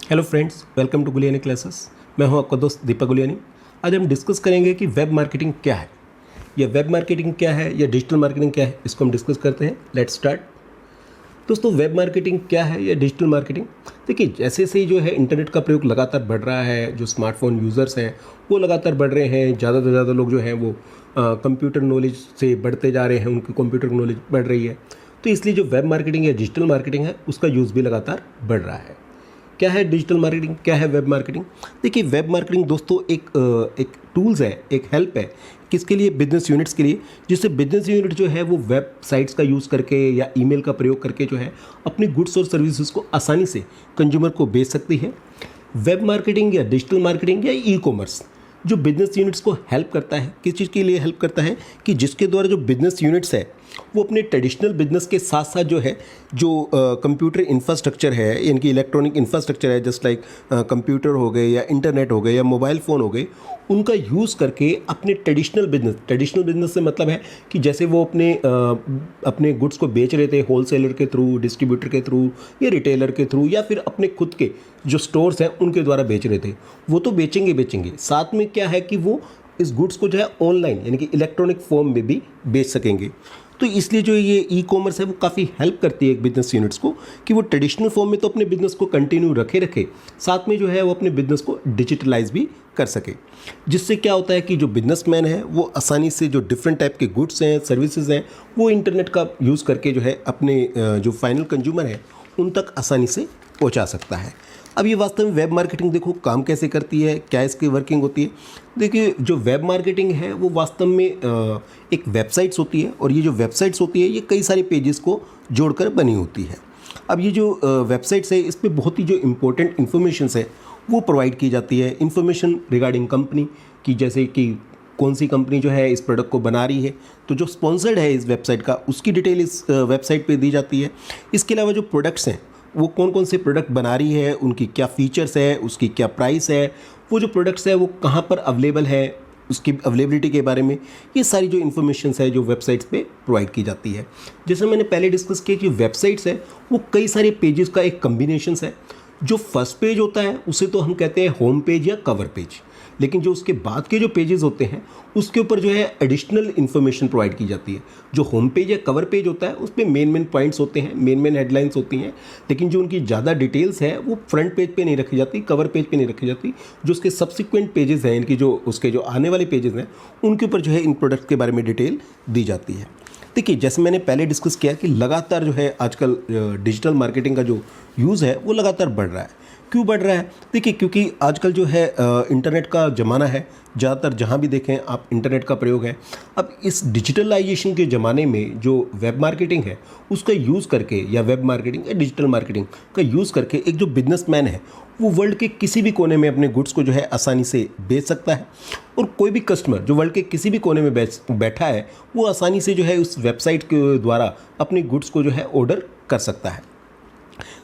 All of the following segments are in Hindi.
Hello friends, welcome to Guliani classes. मैं हूं आपका दोस्त दीपक गुलियानी। आज हम डिस्कस करेंगे कि वेब मार्केटिंग क्या है, या वेब मार्केटिंग क्या है, या डिजिटल मार्केटिंग क्या है। इसको हम डिस्कस करते हैं। Let's start. दोस्तों, वेब मार्केटिंग क्या है या डिजिटल मार्केटिंग? देखिए, जैसे से जो है इंटरनेट का प्रयोग लगातार बढ़ रहा है, जो स्मार्टफोन यूज़र्स हैं वो लगातार बढ़ रहे हैं। ज़्यादा से ज़्यादा लोग जो हैं वो कंप्यूटर नॉलेज से बढ़ते जा रहे हैं, उनकी कंप्यूटर नॉलेज बढ़ रही है। तो इसलिए जो वेब मार्केटिंग या डिजिटल मार्केटिंग है उसका यूज़ भी लगातार बढ़ रहा है। क्या है डिजिटल मार्केटिंग, क्या है वेब मार्केटिंग? देखिए, वेब मार्केटिंग दोस्तों एक टूल्स है, एक हेल्प है। किसके लिए? बिजनेस यूनिट्स के लिए, जिससे बिजनेस यूनिट जो है वो वेबसाइट्स का यूज़ करके या ईमेल का प्रयोग करके जो है अपनी गुड्स और सर्विसेज को आसानी से कंज्यूमर को बेच सकती है। वेब मार्केटिंग या डिजिटल मार्केटिंग या ई कॉमर्स जो बिजनेस यूनिट्स को हेल्प करता है, किस चीज़ के लिए हेल्प करता है कि जिसके द्वारा जो बिजनेस यूनिट्स है वो अपने ट्रेडिशनल बिजनेस के साथ साथ जो है जो कंप्यूटर इंफ्रास्ट्रक्चर है, यानी कि इलेक्ट्रॉनिक इंफ्रास्ट्रक्चर है, जस्ट लाइक कंप्यूटर हो गए या इंटरनेट हो गए या मोबाइल फ़ोन हो गए, उनका यूज़ करके अपने ट्रेडिशनल बिजनेस से मतलब है कि जैसे वो अपने गुड्स को बेच रहे थे होलसेलर के थ्रू, डिस्ट्रीब्यूटर के थ्रू या रिटेलर के थ्रू, या फिर अपने खुद के जो स्टोर्स हैं उनके द्वारा बेच रहे थे, वो तो बेचेंगे। साथ में क्या है कि वो इस गुड्स को जो है ऑनलाइन यानी कि इलेक्ट्रॉनिक फॉर्म में भी बेच सकेंगे। तो इसलिए जो ये ई कॉमर्स है वो काफ़ी हेल्प करती है एक बिजनेस यूनिट्स को कि वो ट्रेडिशनल फॉर्म में तो अपने बिजनेस को कंटिन्यू रखे साथ में जो है वो अपने बिजनेस को डिजिटलाइज भी कर सके। जिससे क्या होता है कि जो बिजनेसमैन है वो आसानी से जो डिफरेंट टाइप के गुड्स हैं, सर्विसेज हैं, वो इंटरनेट का यूज़ करके जो है अपने जो फाइनल कंज्यूमर है उन तक आसानी से पहुंचा सकता है। अब ये वास्तव में वेब मार्केटिंग देखो काम कैसे करती है, क्या इसकी वर्किंग होती है। देखिए, जो वेब मार्केटिंग है वो वास्तव में एक वेबसाइट्स होती है, और ये जो वेबसाइट्स होती है ये कई सारे पेजेस को जोड़कर बनी होती है। अब ये जो वेबसाइट्स है इस पर बहुत ही जो इम्पोर्टेंट इन्फॉर्मेशंस है वो प्रोवाइड की जाती है। इन्फॉर्मेशन रिगार्डिंग कंपनी की, जैसे कि कौन सी कंपनी जो है इस प्रोडक्ट को बना रही है, तो जो स्पॉन्सर्ड है इस वेबसाइट का उसकी डिटेल इस वेबसाइट पे दी जाती है। इसके अलावा जो प्रोडक्ट्स हैं वो कौन कौन से प्रोडक्ट बना रही है, उनकी क्या फीचर्स है, उसकी क्या प्राइस है, वो जो प्रोडक्ट्स है वो कहाँ पर अवेलेबल है, उसकी अवेलेबिलिटी के बारे में ये सारी जो इन्फॉर्मेशंस है जो वेबसाइट्स पे प्रोवाइड की जाती है। जैसे मैंने पहले डिस्कस किया कि वेबसाइट्स है वो कई सारे पेजेस का एक कम्बिनेशंस है। जो फर्स्ट पेज होता है उसे तो हम कहते हैं होम पेज या कवर पेज, लेकिन जो उसके बाद के जो पेजेस होते हैं उसके ऊपर जो है एडिशनल इन्फॉर्मेशन प्रोवाइड की जाती है। जो होम पेज या कवर पेज होता है उस पर मेन पॉइंट्स होते हैं, मेन हेडलाइंस होती हैं, लेकिन जो उनकी ज़्यादा डिटेल्स है वो फ्रंट पेज पे नहीं रखी जाती, कवर पेज पे नहीं रखी जाती। जो उसके सब्सिक्वेंट पेजेस हैं, इनकी जो उसके जो आने वाले पेजेस हैं उनके ऊपर जो है इन प्रोडक्ट के बारे में डिटेल दी जाती है। देखिए, जैसे मैंने पहले डिस्कस किया कि लगातार जो है आजकल डिजिटल मार्केटिंग का जो यूज़ है वो लगातार बढ़ रहा है। क्यों बढ़ रहा है? देखिए, क्योंकि आजकल जो है इंटरनेट का ज़माना है, ज़्यादातर जहाँ भी देखें आप इंटरनेट का प्रयोग है। अब इस डिजिटलाइजेशन के ज़माने में जो वेब मार्केटिंग है उसका यूज़ करके, या वेब मार्केटिंग या डिजिटल मार्केटिंग का यूज़ करके एक जो बिजनेसमैन है वो वर्ल्ड के किसी भी कोने में अपने गुड्स को जो है आसानी से बेच सकता है, और कोई भी कस्टमर जो वर्ल्ड के किसी भी कोने में बैठा है वो आसानी से जो है उस वेबसाइट के द्वारा अपने गुड्स को जो है ऑर्डर कर सकता है।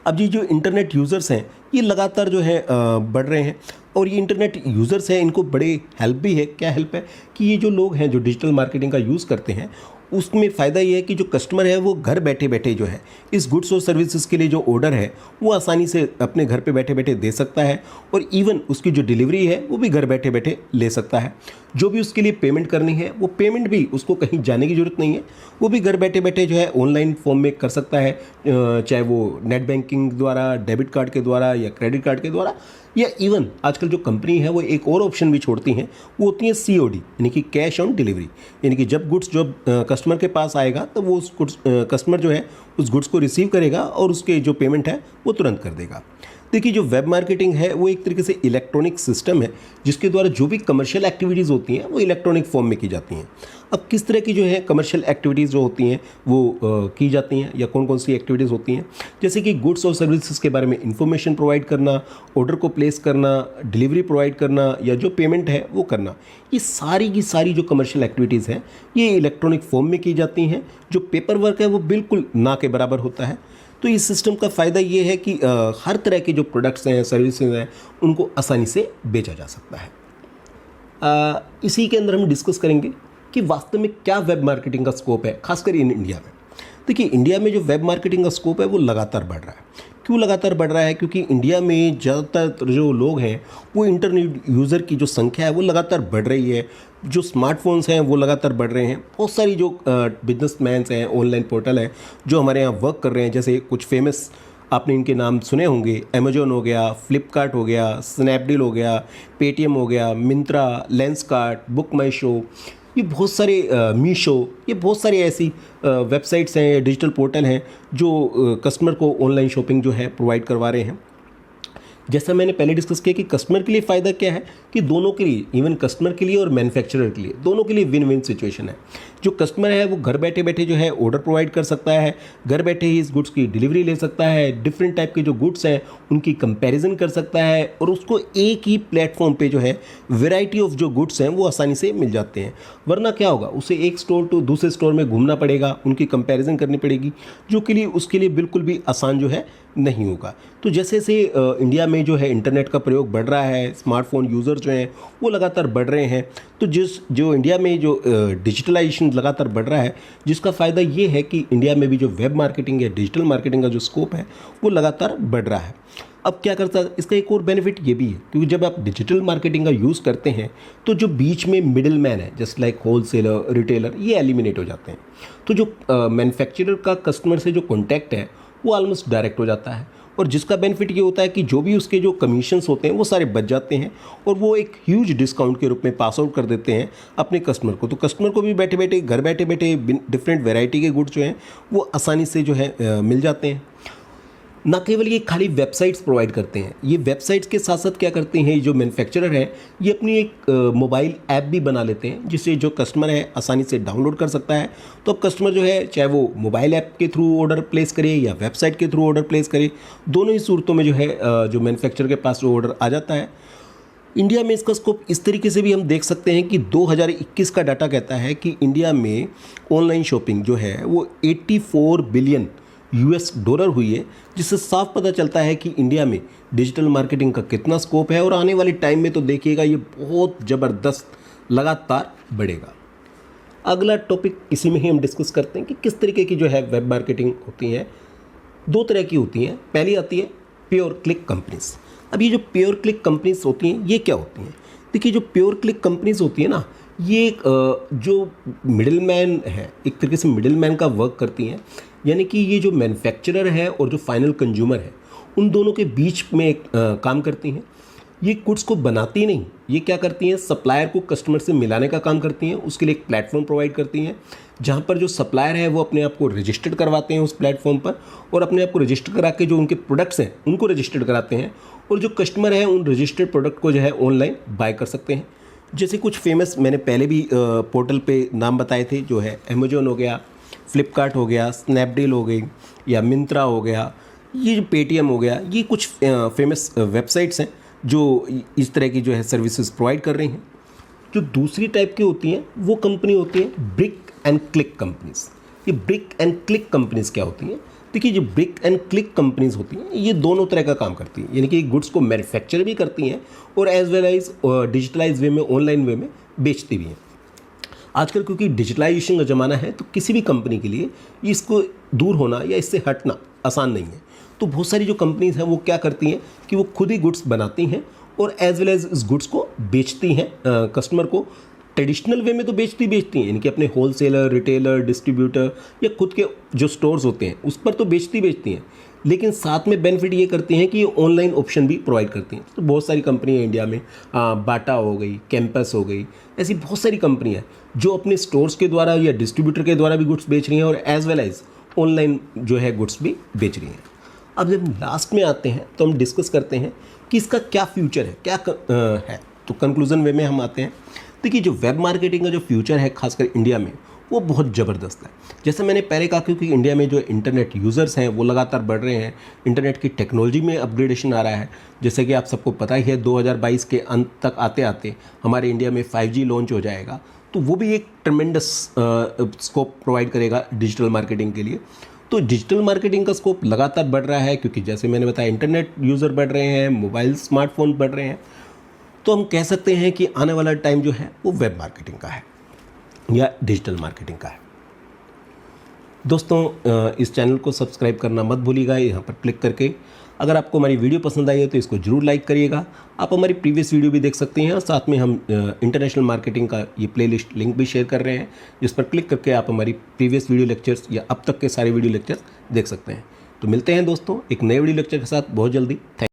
अब ये जो इंटरनेट यूज़र्स हैं ये लगातार जो है बढ़ रहे हैं, और ये इंटरनेट यूज़र्स हैं इनको बड़े हेल्प भी है। क्या हेल्प है कि ये जो लोग हैं जो डिजिटल मार्केटिंग का यूज़ करते हैं उसमें फ़ायदा ये है कि जो कस्टमर है वो घर बैठे बैठे जो है इस गुड्स और सर्विसेज के लिए जो ऑर्डर है वो आसानी से अपने घर पे बैठे बैठे दे सकता है, और इवन उसकी जो डिलीवरी है वो भी घर बैठे बैठे ले सकता है। जो भी उसके लिए पेमेंट करनी है वो पेमेंट भी उसको कहीं जाने की ज़रूरत नहीं है, वो भी घर बैठे बैठे जो है ऑनलाइन फॉर्म में कर सकता है, चाहे वो नेट बैंकिंग द्वारा, डेबिट कार्ड के द्वारा या क्रेडिट कार्ड के द्वारा, या इवन आजकल जो कंपनी है वो एक और ऑप्शन भी छोड़ती हैं, वो होती है COD यानी कि कैश ऑन डिलीवरी। यानी कि जब गुड्स जो कस्टमर के पास आएगा तो वो उस कस्टमर जो है उस गुड्स को रिसीव करेगा और उसके जो पेमेंट है वो तुरंत कर देगा। देखिए, जो वेब मार्केटिंग है वो एक तरीके से इलेक्ट्रॉनिक सिस्टम है जिसके द्वारा जो भी कमर्शियल एक्टिविटीज़ होती हैं वो इलेक्ट्रॉनिक फॉर्म में की जाती हैं। अब किस तरह की जो है कमर्शियल एक्टिविटीज़ जो होती हैं वो की जाती हैं, या कौन कौन सी एक्टिविटीज़ होती हैं, जैसे कि गुड्स और सर्विसेज के बारे में इंफॉर्मेशन प्रोवाइड करना, ऑर्डर को प्लेस करना, डिलीवरी प्रोवाइड करना, या जो पेमेंट है वो करना, ये सारी की सारी जो कमर्शियल एक्टिविटीज़ हैं ये इलेक्ट्रॉनिक फॉर्म में की जाती हैं। जो पेपर वर्क है वो बिल्कुल ना के बराबर होता है। तो इस सिस्टम का फ़ायदा ये है कि हर तरह के जो प्रोडक्ट्स हैं, सर्विसेज हैं, उनको आसानी से बेचा जा सकता है। इसी के अंदर हम डिस्कस करेंगे कि वास्तव में क्या वेब मार्केटिंग का स्कोप है, खासकर इन इंडिया में। देखिए, इंडिया में जो वेब मार्केटिंग का स्कोप है वो लगातार बढ़ रहा है। क्यों लगातार बढ़ रहा है? क्योंकि इंडिया में ज़्यादातर जो लोग हैं वो इंटरनेट यूज़र की जो संख्या है वो लगातार बढ़ रही है। जो स्मार्टफोन्स हैं वो लगातार बढ़ रहे हैं। बहुत सारी जो बिजनेसमैन्स हैं, ऑनलाइन पोर्टल हैं जो हमारे यहाँ वर्क कर रहे हैं, जैसे कुछ फेमस आपने इनके नाम सुने होंगे, अमेजोन हो गया, फ्लिपकार्ट हो गया, स्नैपडील हो गया, पेटीएम हो गया, मिंत्रा, लेंसकार्ट, बुक माई शो, ये बहुत सारे मीशो, ये बहुत सारी ऐसी वेबसाइट्स हैं, डिजिटल पोर्टल हैं जो कस्टमर को ऑनलाइन शॉपिंग जो है प्रोवाइड करवा रहे हैं। जैसा मैंने पहले डिस्कस किया कि कस्टमर के लिए फ़ायदा क्या है, कि दोनों के लिए, इवन कस्टमर के लिए और मैन्युफैक्चरर के लिए, दोनों के लिए विन विन सिचुएशन है। जो कस्टमर है वो घर बैठे बैठे जो है ऑर्डर प्रोवाइड कर सकता है, घर बैठे ही इस गुड्स की डिलीवरी ले सकता है, डिफरेंट टाइप के जो गुड्स हैं उनकी कंपैरिजन कर सकता है और उसको एक ही प्लेटफॉर्म पे जो है वैरायटी ऑफ जो गुड्स हैं वो आसानी से मिल जाते हैं। वरना क्या होगा, उसे एक स्टोर टू दूसरे स्टोर में घूमना पड़ेगा, उनकी कंपैरिजन करनी पड़ेगी, जो के लिए उसके लिए बिल्कुल भी आसान जो है नहीं होगा। तो जैसे जैसे इंडिया में जो है इंटरनेट का प्रयोग बढ़ रहा है, स्मार्टफोन यूज़र जो हैं वो लगातार बढ़ रहे हैं, तो जो इंडिया में जो डिजिटलाइजेशन लगातार बढ़ रहा है, जिसका फ़ायदा ये है कि इंडिया में भी जो वेब मार्केटिंग या डिजिटल मार्केटिंग का जो स्कोप है वो लगातार बढ़ रहा है। अब क्या करता है, इसका एक और बेनिफिट ये भी है, क्योंकि जब आप डिजिटल मार्केटिंग का यूज़ करते हैं तो जो बीच में मिडिल मैन है, जस्ट लाइक होलसेलर, रिटेलर, ये एलिमिनेट हो जाते हैं। तो जो मैन्युफैक्चरर का कस्टमर से जो कॉन्टैक्ट है वो ऑलमोस्ट डायरेक्ट हो जाता है, और जिसका बेनिफिट ये होता है कि जो भी उसके जो कमीशंस होते हैं वो सारे बच जाते हैं और वो एक ह्यूज डिस्काउंट के रूप में पास आउट कर देते हैं अपने कस्टमर को। तो कस्टमर को भी बैठे बैठे, घर बैठे बैठे डिफरेंट वैरायटी के गुड्स जो हैं वो आसानी से जो है मिल जाते हैं। ना केवल ये खाली वेबसाइट्स प्रोवाइड करते हैं, ये वेबसाइट्स के साथ साथ क्या करते हैं, जो मैन्युफैक्चरर हैं ये अपनी एक मोबाइल ऐप भी बना लेते हैं, जिससे जो कस्टमर है आसानी से डाउनलोड कर सकता है। तो अब कस्टमर जो है चाहे वो मोबाइल ऐप के थ्रू ऑर्डर प्लेस करे या वेबसाइट के थ्रू ऑर्डर प्लेस करे, दोनों ही सूरतों में जो है जो मैन्युफैक्चरर के पास जो ऑर्डर आ जाता है। इंडिया में इसका स्कोप इस तरीके से भी हम देख सकते हैं कि 2021 का डाटा कहता है कि इंडिया में ऑनलाइन शॉपिंग जो है वो 84 बिलियन $, हुई है, जिससे साफ पता चलता है कि इंडिया में डिजिटल मार्केटिंग का कितना स्कोप है और आने वाले टाइम में तो देखिएगा ये बहुत ज़बरदस्त लगातार बढ़ेगा। अगला टॉपिक इसी में ही हम डिस्कस करते हैं कि किस तरीके की जो है वेब मार्केटिंग होती है। दो तरह की होती हैं। पहली आती है प्योर क्लिक कंपनीज। अब ये जो प्योर क्लिक कंपनीज होती हैं ये क्या होती हैं? देखिए, जो प्योर क्लिक कंपनीज होती है ना, ये जो मिडिल मैन है, एक तरीके से मिडिल मैन का वर्क करती हैं, यानी कि ये जो मैन्युफैक्चरर है और जो फाइनल कंज्यूमर है उन दोनों के बीच में काम करती हैं। ये गुड्स को बनाती नहीं, ये क्या करती हैं, सप्लायर को कस्टमर से मिलाने का काम करती हैं। उसके लिए एक प्लेटफॉर्म प्रोवाइड करती हैं जहाँ पर जो सप्लायर है वो अपने आप को रजिस्टर्ड करवाते हैं उस प्लेटफॉर्म पर, और अपने आप को रजिस्टर करा के जो उनके प्रोडक्ट्स हैं उनको रजिस्टर्ड कराते हैं, और जो कस्टमर है उन रजिस्टर्ड प्रोडक्ट को जो है ऑनलाइन बाय कर सकते हैं। जैसे कुछ फेमस मैंने पहले भी पोर्टल पे नाम बताए थे, जो है अमेजोन हो गया, फ्लिपकार्ट हो गया, स्नैपडील हो गई, या मिंत्रा हो गया, ये जो पेटीएम हो गया, ये कुछ फेमस वेबसाइट्स हैं जो इस तरह की जो है सर्विसेज प्रोवाइड कर रही हैं। जो दूसरी टाइप की होती हैं वो कंपनी होती है ब्रिक एंड क्लिक कंपनीज। ये ब्रिक एंड क्लिक कंपनीज क्या होती हैं? देखिए, जो ब्रिक एंड क्लिक कंपनीज होती हैं ये दोनों तरह का काम करती हैं, यानी कि गुड्स को मैन्युफैक्चर भी करती हैं और एज वेल एज डिजिटलाइज वे में, ऑनलाइन वे में बेचती भी हैं। आजकल क्योंकि डिजिटलाइजेशन का ज़माना है तो किसी भी कंपनी के लिए इसको दूर होना या इससे हटना आसान नहीं है। तो बहुत सारी जो कंपनीज हैं वो क्या करती हैं कि वो खुद ही गुड्स बनाती हैं और एज वेल एज इस गुड्स को बेचती हैं कस्टमर को। ट्रेडिशनल वे में तो बेचती हैं, यानी कि अपने होलसेलर, रिटेलर, डिस्ट्रीब्यूटर या खुद के जो स्टोर्स होते हैं उस पर तो बेचती हैं, लेकिन साथ में बेनिफिट ये करती हैं कि ये ऑनलाइन ऑप्शन भी प्रोवाइड करती हैं। तो बहुत सारी कंपनी है इंडिया में, बाटा हो गई, कैंपस हो गई, ऐसी बहुत सारी कंपनी है जो अपने स्टोर्स के द्वारा या डिस्ट्रीब्यूटर के द्वारा भी गुड्स बेच रही हैं और एज वेल एज ऑनलाइन जो है गुड्स भी बेच रही हैं। अब जब लास्ट में आते हैं तो हम डिस्कस करते हैं कि इसका क्या फ्यूचर है, क्या है। तो कंक्लूजन वे में हम आते हैं। देखिए, जो वेब मार्केटिंग का जो फ्यूचर है खासकर इंडिया में वो बहुत ज़बरदस्त है। जैसे मैंने पहले कहा, क्योंकि इंडिया में जो इंटरनेट यूज़र्स हैं वो लगातार बढ़ रहे हैं, इंटरनेट की टेक्नोलॉजी में अपग्रेडेशन आ रहा है। जैसे कि आप सबको पता ही है 2022 के अंत तक आते आते हमारे इंडिया में 5G लॉन्च हो जाएगा, तो वो भी एक ट्रेमेंडस स्कोप प्रोवाइड करेगा डिजिटल मार्केटिंग के लिए। तो डिजिटल मार्केटिंग का स्कोप लगातार बढ़ रहा है, क्योंकि जैसे मैंने बताया इंटरनेट यूज़र बढ़ रहे हैं, मोबाइल स्मार्टफोन बढ़ रहे हैं। तो हम कह सकते हैं कि आने वाला टाइम जो है वो वेब मार्केटिंग का है या डिजिटल मार्केटिंग का है। दोस्तों, इस चैनल को सब्सक्राइब करना मत भूलिएगा, यहाँ पर क्लिक करके अगर आपको हमारी वीडियो पसंद आई है तो इसको जरूर लाइक करिएगा। आप हमारी प्रीवियस वीडियो भी देख सकते हैं और साथ में हम इंटरनेशनल मार्केटिंग का ये प्लेलिस्ट लिंक भी शेयर कर रहे हैं, जिस पर क्लिक करके आप हमारी प्रीवियस वीडियो लेक्चर्स या अब तक के सारे वीडियो लेक्चर्स देख सकते हैं। तो मिलते हैं दोस्तों एक नए वीडियो लेक्चर के साथ बहुत जल्दी। थैंक